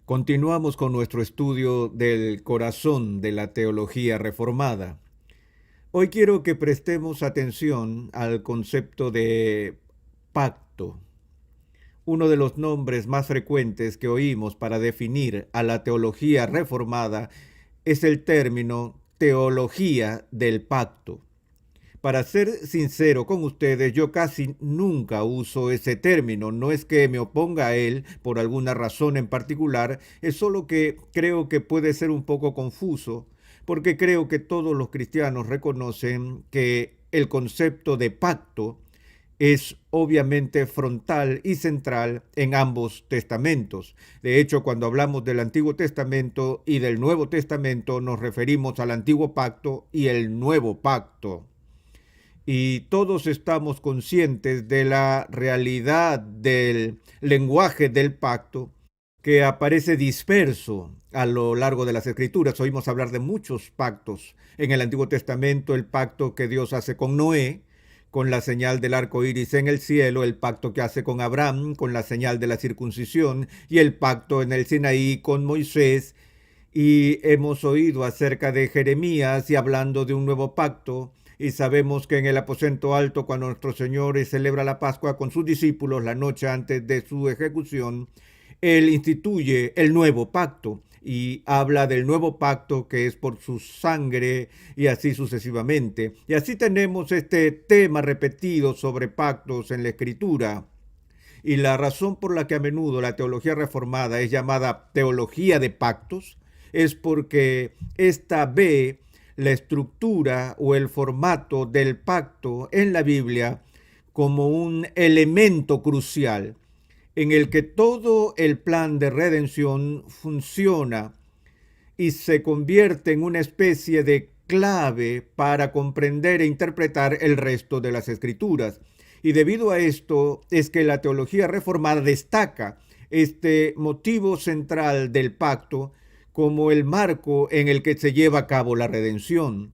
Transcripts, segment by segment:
Continuamos con nuestro estudio del corazón de la teología reformada. Hoy quiero que prestemos atención al concepto de pacto. Uno de los nombres más frecuentes que oímos para definir a la teología reformada es el término teología del pacto. Para ser sincero con ustedes, yo casi nunca uso ese término. No es que me oponga a él por alguna razón en particular, es solo que creo que puede ser un poco confuso, porque creo que todos los cristianos reconocen que el concepto de pacto es obviamente frontal y central en ambos testamentos. De hecho, cuando hablamos del Antiguo Testamento y del Nuevo Testamento, nos referimos al Antiguo Pacto y el Nuevo Pacto. Y todos estamos conscientes de la realidad del lenguaje del pacto que aparece disperso a lo largo de las Escrituras. Oímos hablar de muchos pactos. En el Antiguo Testamento, el pacto que Dios hace con Noé, con la señal del arco iris en el cielo, el pacto que hace con Abraham, con la señal de la circuncisión, y el pacto en el Sinaí con Moisés. Y hemos oído acerca de Jeremías y hablando de un nuevo pacto. Y sabemos que en el aposento alto, cuando nuestro Señor celebra la Pascua con sus discípulos la noche antes de su ejecución, Él instituye el nuevo pacto y habla del nuevo pacto que es por su sangre y así sucesivamente. Y así tenemos este tema repetido sobre pactos en la Escritura. Y la razón por la que a menudo la teología reformada es llamada teología de pactos es porque esta ve la estructura o el formato del pacto en la Biblia como un elemento crucial en el que todo el plan de redención funciona y se convierte en una especie de clave para comprender e interpretar el resto de las escrituras. Y debido a esto es que la teología reformada destaca este motivo central del pacto como el marco en el que se lleva a cabo la redención.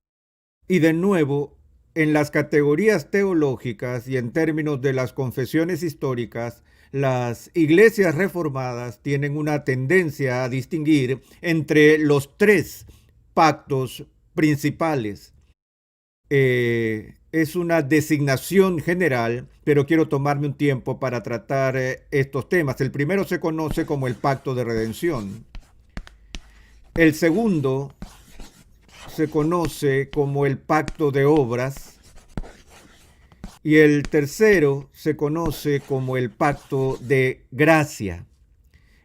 Y de nuevo, en las categorías teológicas y en términos de las confesiones históricas, las iglesias reformadas tienen una tendencia a distinguir entre los tres pactos principales. Es una designación general, pero quiero tomarme un tiempo para tratar estos temas. El primero se conoce como el pacto de redención. El segundo se conoce como el pacto de obras y el tercero se conoce como el pacto de gracia.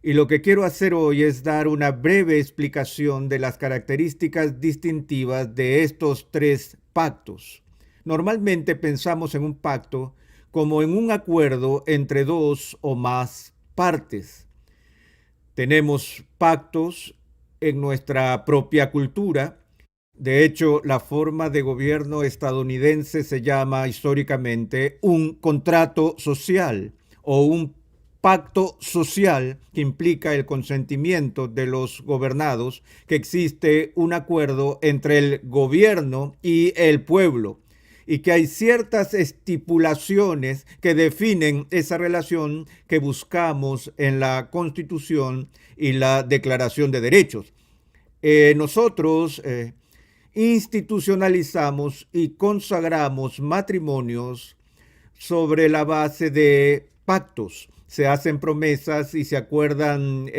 Y lo que quiero hacer hoy es dar una breve explicación de las características distintivas de estos tres pactos. Normalmente pensamos en un pacto como en un acuerdo entre dos o más partes. Tenemos pactos en nuestra propia cultura. De hecho, la forma de gobierno estadounidense se llama históricamente un contrato social o un pacto social que implica el consentimiento de los gobernados, que existe un acuerdo entre el gobierno y el pueblo y que hay ciertas estipulaciones que definen esa relación que buscamos en la Constitución y la Declaración de Derechos. Nosotros institucionalizamos y consagramos matrimonios sobre la base de pactos. Se hacen promesas y se acuerdan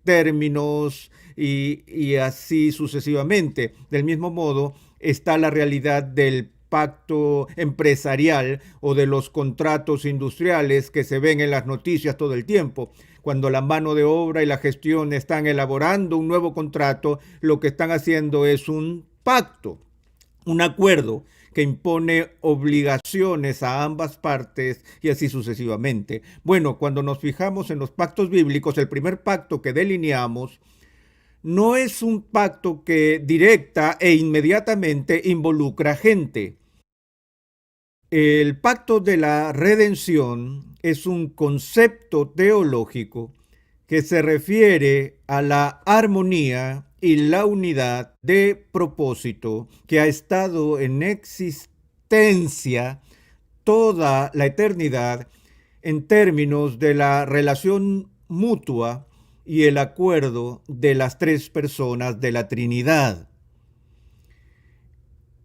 términos y así sucesivamente. Del mismo modo, está la realidad del pacto empresarial o de los contratos industriales que se ven en las noticias todo el tiempo. Cuando la mano de obra y la gestión están elaborando un nuevo contrato, lo que están haciendo es un pacto, un acuerdo que impone obligaciones a ambas partes y así sucesivamente. Bueno, cuando nos fijamos en los pactos bíblicos, el primer pacto que delineamos no es un pacto que directa e inmediatamente involucra gente. El pacto de la redención es un concepto teológico que se refiere a la armonía y la unidad de propósito que ha estado en existencia toda la eternidad en términos de la relación mutua y el acuerdo de las tres personas de la Trinidad.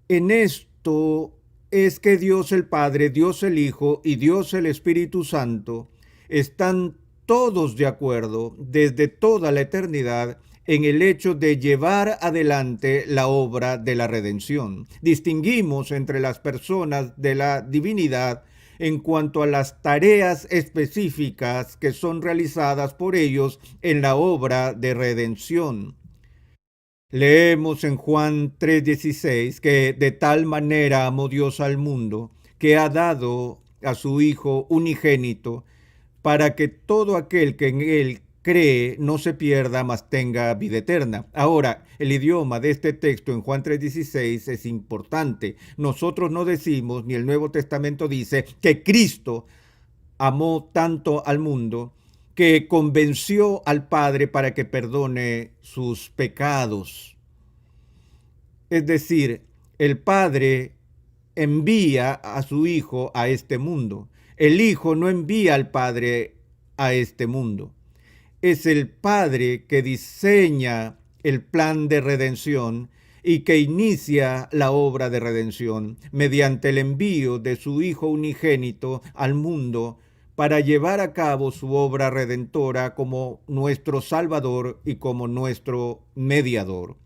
En esto es que Dios el Padre, Dios el Hijo y Dios el Espíritu Santo están todos de acuerdo desde toda la eternidad en el hecho de llevar adelante la obra de la redención. Distinguimos entre las personas de la divinidad en cuanto a las tareas específicas que son realizadas por ellos en la obra de redención. Leemos en Juan 3:16 que de tal manera amó Dios al mundo que ha dado a su Hijo unigénito para que todo aquel que en él cree no se pierda, mas tenga vida eterna. Ahora, el idioma de este texto en Juan 3:16 es importante. Nosotros no decimos, ni el Nuevo Testamento dice, que Cristo amó tanto al mundo que convenció al Padre para que perdone sus pecados. Es decir, el Padre envía a su Hijo a este mundo. El Hijo no envía al Padre a este mundo. Es el Padre que diseña el plan de redención y que inicia la obra de redención mediante el envío de su Hijo unigénito al mundo para llevar a cabo su obra redentora como nuestro Salvador y como nuestro mediador.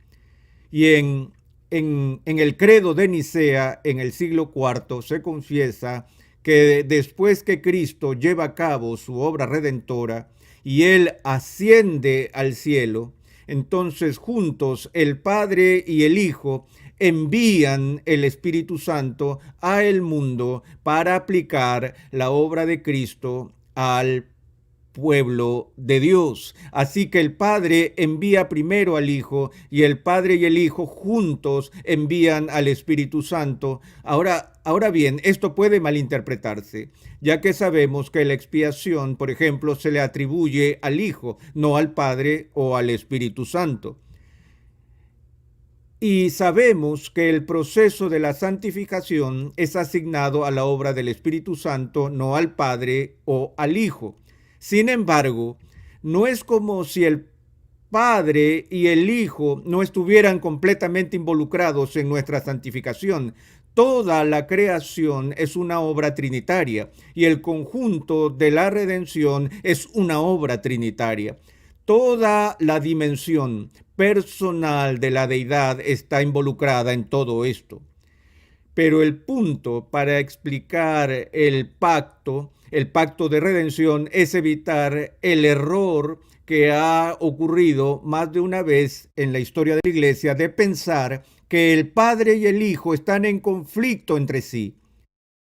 Y en el credo de Nicea, en el siglo IV, se confiesa que después que Cristo lleva a cabo su obra redentora y Él asciende al cielo, entonces juntos el Padre y el Hijo envían el Espíritu Santo a el mundo para aplicar la obra de Cristo al pueblo de Dios. Así que el Padre envía primero al Hijo y el Padre y el Hijo juntos envían al Espíritu Santo. Ahora bien, esto puede malinterpretarse, ya que sabemos que la expiación, por ejemplo, se le atribuye al Hijo, no al Padre o al Espíritu Santo. Y sabemos que el proceso de la santificación es asignado a la obra del Espíritu Santo, no al Padre o al Hijo. Sin embargo, no es como si el Padre y el Hijo no estuvieran completamente involucrados en nuestra santificación. Toda la creación es una obra trinitaria y el conjunto de la redención es una obra trinitaria. Toda la dimensión personal de la deidad está involucrada en todo esto. Pero el punto para explicar el pacto de redención, es evitar el error que ha ocurrido más de una vez en la historia de la Iglesia de pensar que el Padre y el Hijo están en conflicto entre sí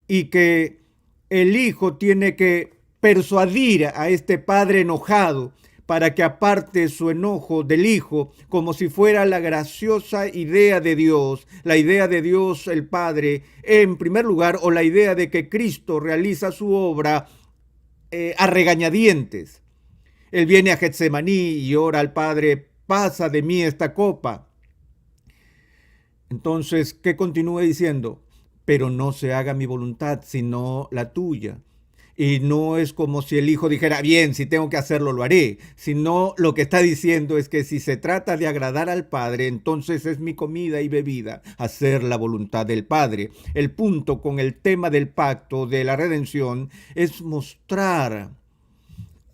y que el Hijo tiene que persuadir a este Padre enojado para que aparte su enojo del Hijo, como si fuera la graciosa idea de Dios, la idea de Dios el Padre, en primer lugar, o la idea de que Cristo realiza su obra a regañadientes. Él viene a Getsemaní y ora al Padre, pasa de mí esta copa. Entonces, ¿qué continúa diciendo? Pero no se haga mi voluntad, sino la tuya. Y no es como si el Hijo dijera, bien, si tengo que hacerlo, lo haré. Sino lo que está diciendo es que si se trata de agradar al Padre, entonces es mi comida y bebida, hacer la voluntad del Padre. El punto con el tema del pacto de la redención es mostrar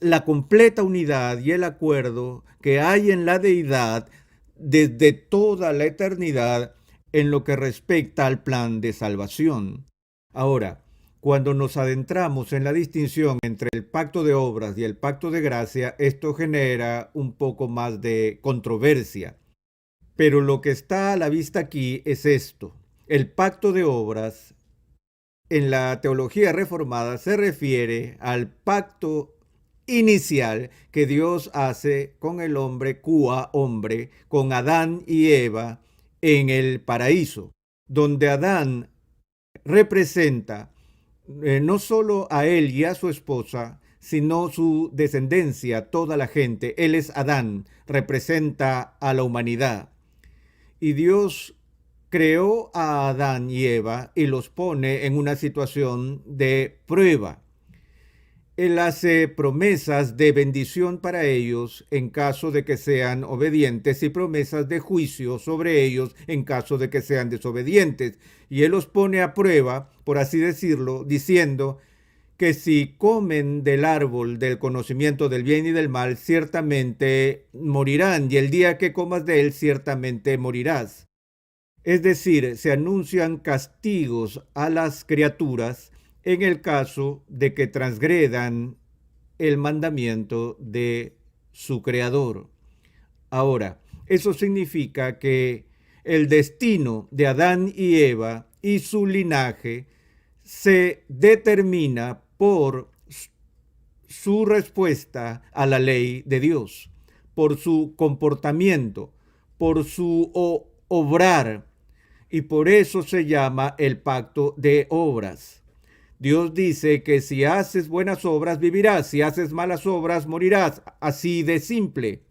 la completa unidad y el acuerdo que hay en la deidad desde toda la eternidad en lo que respecta al plan de salvación. Ahora, cuando nos adentramos en la distinción entre el pacto de obras y el pacto de gracia, esto genera un poco más de controversia. Pero lo que está a la vista aquí es esto. El pacto de obras en la teología reformada se refiere al pacto inicial que Dios hace con el hombre, cua hombre, con Adán y Eva en el paraíso, donde Adán representa no solo a él y a su esposa, sino su descendencia, toda la gente. Él es Adán, representa a la humanidad. Y Dios creó a Adán y Eva y los pone en una situación de prueba. Él hace promesas de bendición para ellos en caso de que sean obedientes y promesas de juicio sobre ellos en caso de que sean desobedientes. Y Él los pone a prueba, por así decirlo, diciendo que si comen del árbol del conocimiento del bien y del mal, ciertamente morirán, y el día que comas de él, ciertamente morirás. Es decir, se anuncian castigos a las criaturas en el caso de que transgredan el mandamiento de su creador. Ahora, eso significa que el destino de Adán y Eva y su linaje se determina por su respuesta a la ley de Dios, por su comportamiento, por su obrar, y por eso se llama el pacto de obras. Dios dice que si haces buenas obras vivirás, si haces malas obras morirás, así de simple.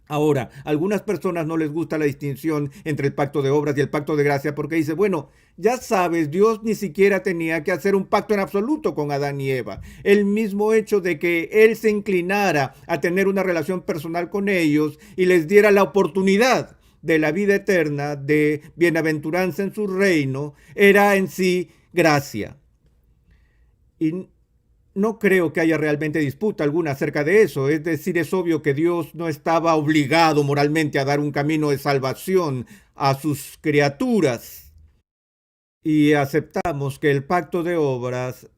Ahora, a algunas personas no les gusta la distinción entre el pacto de obras y el pacto de gracia porque dice, bueno, ya sabes, Dios ni siquiera tenía que hacer un pacto en absoluto con Adán y Eva. El mismo hecho de que Él se inclinara a tener una relación personal con ellos y les diera la oportunidad de la vida eterna, de bienaventuranza en su reino, era en sí gracia. Y no creo que haya realmente disputa alguna acerca de eso. Es decir, es obvio que Dios no estaba obligado moralmente a dar un camino de salvación a sus criaturas. Y aceptamos que el pacto de obras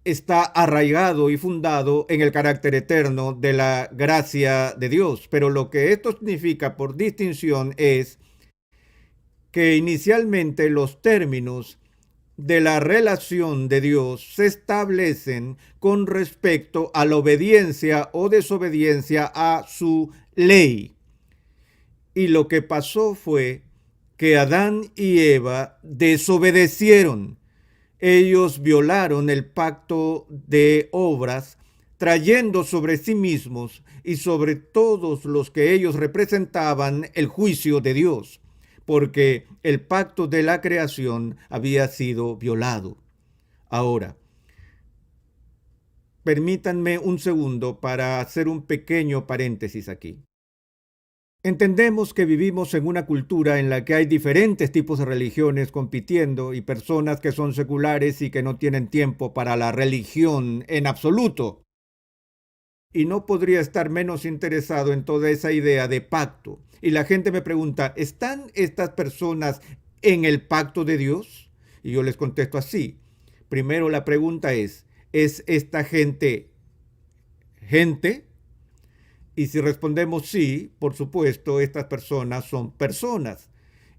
está arraigado y fundado en el carácter eterno de la gracia de Dios. Pero lo que esto significa por distinción es que inicialmente los términos de la relación de Dios se establecen con respecto a la obediencia o desobediencia a su ley. Y lo que pasó fue que Adán y Eva desobedecieron. Ellos violaron el pacto de obras, trayendo sobre sí mismos y sobre todos los que ellos representaban el juicio de Dios, porque el pacto de la creación había sido violado. Ahora, permítanme un segundo para hacer un pequeño paréntesis aquí. Entendemos que vivimos en una cultura en la que hay diferentes tipos de religiones compitiendo y personas que son seculares y que no tienen tiempo para la religión en absoluto. Y no podría estar menos interesado en toda esa idea de pacto. Y la gente me pregunta, ¿están estas personas en el pacto de Dios? Y yo les contesto así. Primero la pregunta ¿es esta gente gente? Y si respondemos sí, por supuesto, estas personas son personas.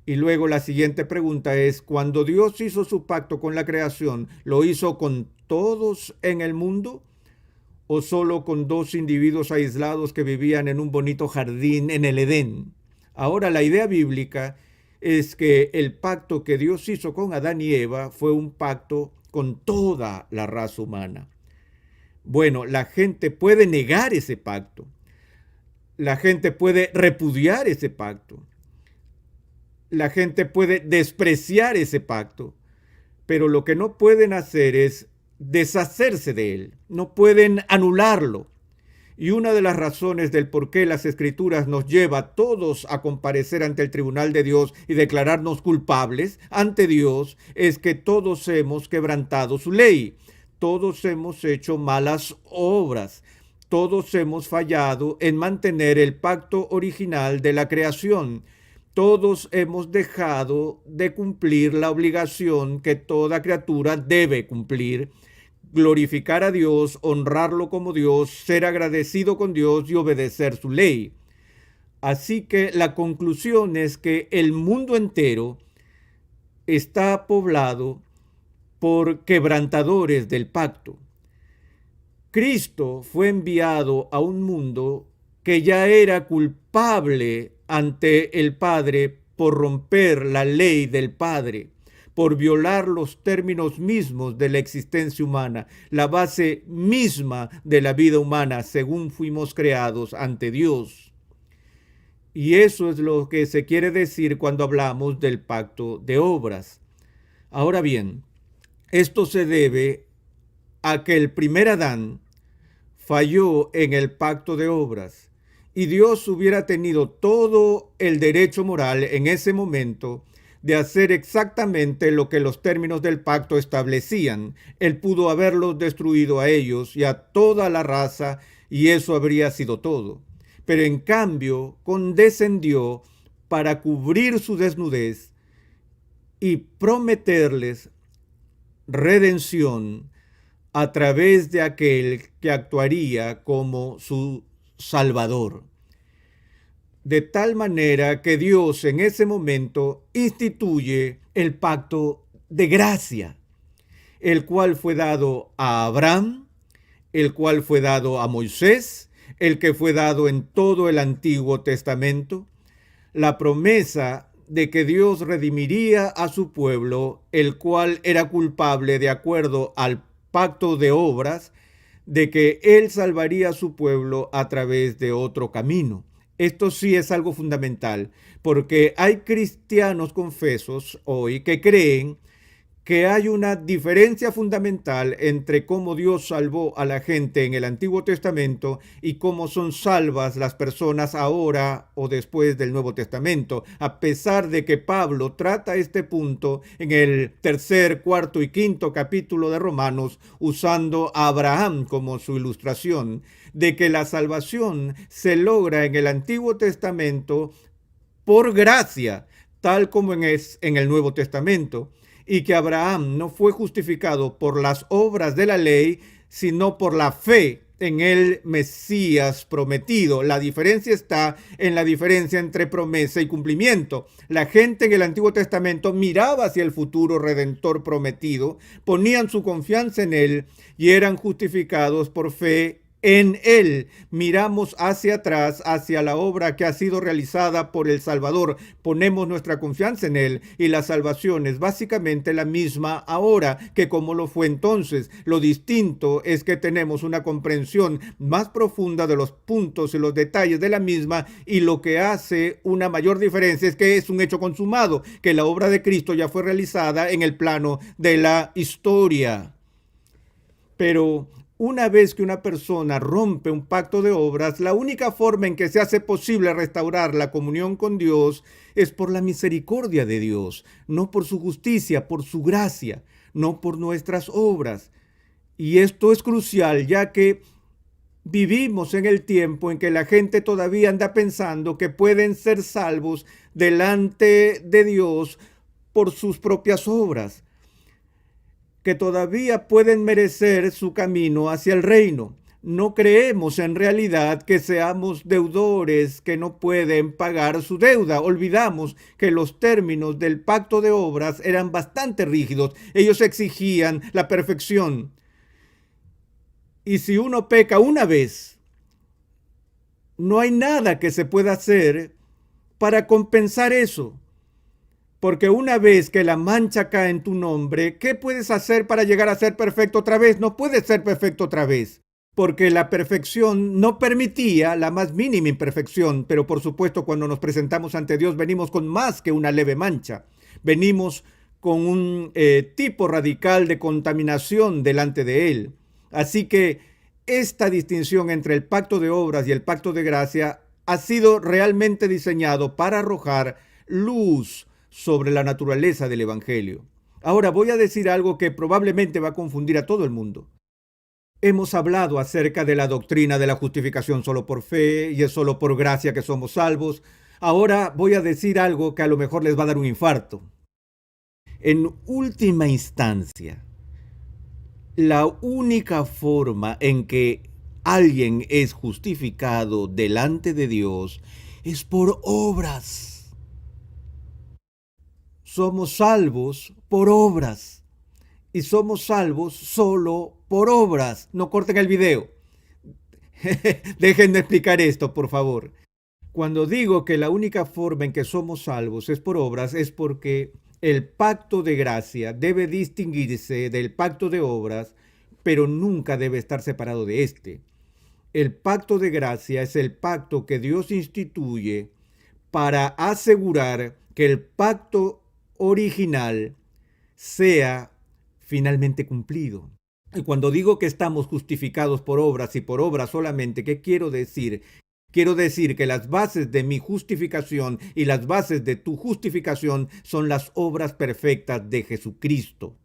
Y luego la siguiente pregunta es, cuando Dios hizo su pacto con la creación, ¿lo hizo con todos en el mundo? ¿O solo con dos individuos aislados que vivían en un bonito jardín en el Edén? Ahora, la idea bíblica es que el pacto que Dios hizo con Adán y Eva fue un pacto con toda la raza humana. Bueno, la gente puede negar ese pacto. La gente puede repudiar ese pacto. La gente puede despreciar ese pacto. Pero lo que no pueden hacer es deshacerse de él. No pueden anularlo. Y una de las razones del por qué las Escrituras nos lleva a todos a comparecer ante el tribunal de Dios y declararnos culpables ante Dios es que todos hemos quebrantado su ley. Todos hemos hecho malas obras. Todos hemos fallado en mantener el pacto original de la creación. Todos hemos dejado de cumplir la obligación que toda criatura debe cumplir: glorificar a Dios, honrarlo como Dios, ser agradecido con Dios y obedecer su ley. Así que la conclusión es que el mundo entero está poblado por quebrantadores del pacto. Cristo fue enviado a un mundo que ya era culpable ante el Padre por romper la ley del Padre, por violar los términos mismos de la existencia humana, la base misma de la vida humana según fuimos creados ante Dios. Y eso es lo que se quiere decir cuando hablamos del pacto de obras. Ahora bien, esto se debe a que el primer Adán falló en el pacto de obras y Dios hubiera tenido todo el derecho moral en ese momento de hacer exactamente lo que los términos del pacto establecían. Él pudo haberlos destruido a ellos y a toda la raza, y eso habría sido todo. Pero en cambio condescendió para cubrir su desnudez y prometerles redención a través de aquel que actuaría como su Salvador. De tal manera que Dios en ese momento instituye el pacto de gracia, el cual fue dado a Abraham, el cual fue dado a Moisés, el que fue dado en todo el Antiguo Testamento, la promesa de que Dios redimiría a su pueblo, el cual era culpable de acuerdo al pacto de obras, de que Él salvaría a su pueblo a través de otro camino. Esto sí es algo fundamental, porque hay cristianos confesos hoy que creen que hay una diferencia fundamental entre cómo Dios salvó a la gente en el Antiguo Testamento y cómo son salvas las personas ahora o después del Nuevo Testamento, a pesar de que Pablo trata este punto en el tercer, cuarto y quinto capítulo de Romanos, usando a Abraham como su ilustración, de que la salvación se logra en el Antiguo Testamento por gracia, tal como en el Nuevo Testamento, y que Abraham no fue justificado por las obras de la ley, sino por la fe en el Mesías prometido. La diferencia está en la diferencia entre promesa y cumplimiento. La gente en el Antiguo Testamento miraba hacia el futuro redentor prometido, ponían su confianza en él y eran justificados por fe en Él. Miramos hacia atrás, hacia la obra que ha sido realizada por el Salvador. Ponemos nuestra confianza en Él y la salvación es básicamente la misma ahora que como lo fue entonces. Lo distinto es que tenemos una comprensión más profunda de los puntos y los detalles de la misma, y lo que hace una mayor diferencia es que es un hecho consumado, que la obra de Cristo ya fue realizada en el plano de la historia. Pero una vez que una persona rompe un pacto de obras, la única forma en que se hace posible restaurar la comunión con Dios es por la misericordia de Dios, no por su justicia, por su gracia, no por nuestras obras. Y esto es crucial, ya que vivimos en el tiempo en que la gente todavía anda pensando que pueden ser salvos delante de Dios por sus propias obras, que todavía pueden merecer su camino hacia el reino. No creemos en realidad que seamos deudores que no pueden pagar su deuda. Olvidamos que los términos del pacto de obras eran bastante rígidos. Ellos exigían la perfección. Y si uno peca una vez, no hay nada que se pueda hacer para compensar eso. Porque una vez que la mancha cae en tu nombre, ¿qué puedes hacer para llegar a ser perfecto otra vez? No puedes ser perfecto otra vez, porque la perfección no permitía la más mínima imperfección. Pero por supuesto, cuando nos presentamos ante Dios, venimos con más que una leve mancha. Venimos con un tipo radical de contaminación delante de Él. Así que esta distinción entre el pacto de obras y el pacto de gracia ha sido realmente diseñado para arrojar luz sobre la naturaleza del Evangelio. Ahora voy a decir algo que probablemente va a confundir a todo el mundo. Hemos hablado acerca de la doctrina de la justificación solo por fe y es solo por gracia que somos salvos. Ahora voy a decir algo que a lo mejor les va a dar un infarto. En última instancia, la única forma en que alguien es justificado delante de Dios es por obras. Somos salvos por obras. Y somos salvos solo por obras. No corten el video. Déjenme explicar esto, por favor. Cuando digo que la única forma en que somos salvos es por obras, es porque el pacto de gracia debe distinguirse del pacto de obras, pero nunca debe estar separado de este. El pacto de gracia es el pacto que Dios instituye para asegurar que el pacto original sea finalmente cumplido. Y cuando digo que estamos justificados por obras y por obras solamente, ¿qué quiero decir? Quiero decir que las bases de mi justificación y las bases de tu justificación son las obras perfectas de Jesucristo.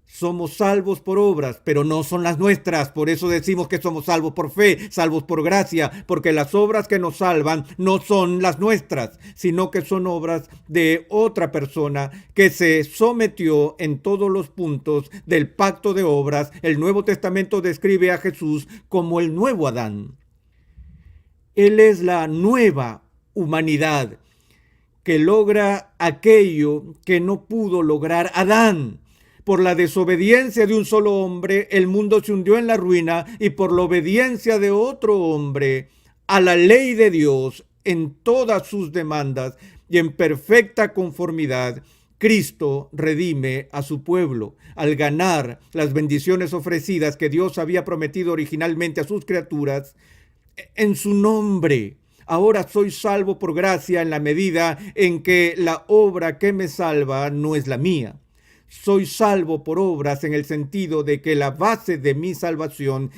Somos salvos por obras, pero no son las nuestras. Por eso decimos que somos salvos por fe, salvos por gracia, porque las obras que nos salvan no son las nuestras, sino que son obras de otra persona que se sometió en todos los puntos del pacto de obras. El Nuevo Testamento describe a Jesús como el nuevo Adán. Él es la nueva humanidad que logra aquello que no pudo lograr Adán. Por la desobediencia de un solo hombre, el mundo se hundió en la ruina, y por la obediencia de otro hombre a la ley de Dios en todas sus demandas y en perfecta conformidad, Cristo redime a su pueblo al ganar las bendiciones ofrecidas que Dios había prometido originalmente a sus criaturas en su nombre. Ahora soy salvo por gracia en la medida en que la obra que me salva no es la mía. Soy salvo por obras en el sentido de que la base de mi salvación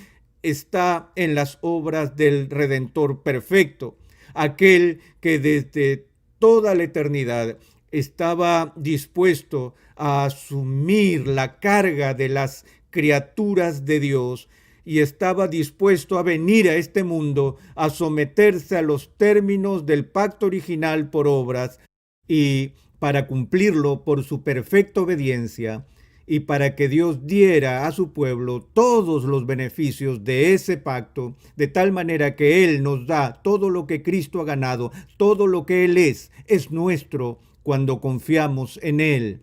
está en las obras del Redentor perfecto, aquel que desde toda la eternidad estaba dispuesto a asumir la carga de las criaturas de Dios y estaba dispuesto a venir a este mundo a someterse a los términos del pacto original por obras y para cumplirlo por su perfecta obediencia y para que Dios diera a su pueblo todos los beneficios de ese pacto, de tal manera que Él nos da todo lo que Cristo ha ganado, todo lo que Él es nuestro cuando confiamos en Él.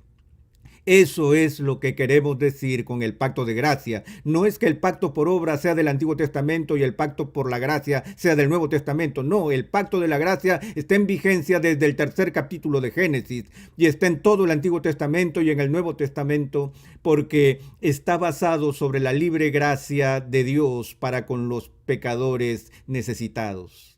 Eso es lo que queremos decir con el pacto de gracia. No es que el pacto por obra sea del Antiguo Testamento y el pacto por la gracia sea del Nuevo Testamento. No, el pacto de la gracia está en vigencia desde el tercer capítulo de Génesis y está en todo el Antiguo Testamento y en el Nuevo Testamento porque está basado sobre la libre gracia de Dios para con los pecadores necesitados.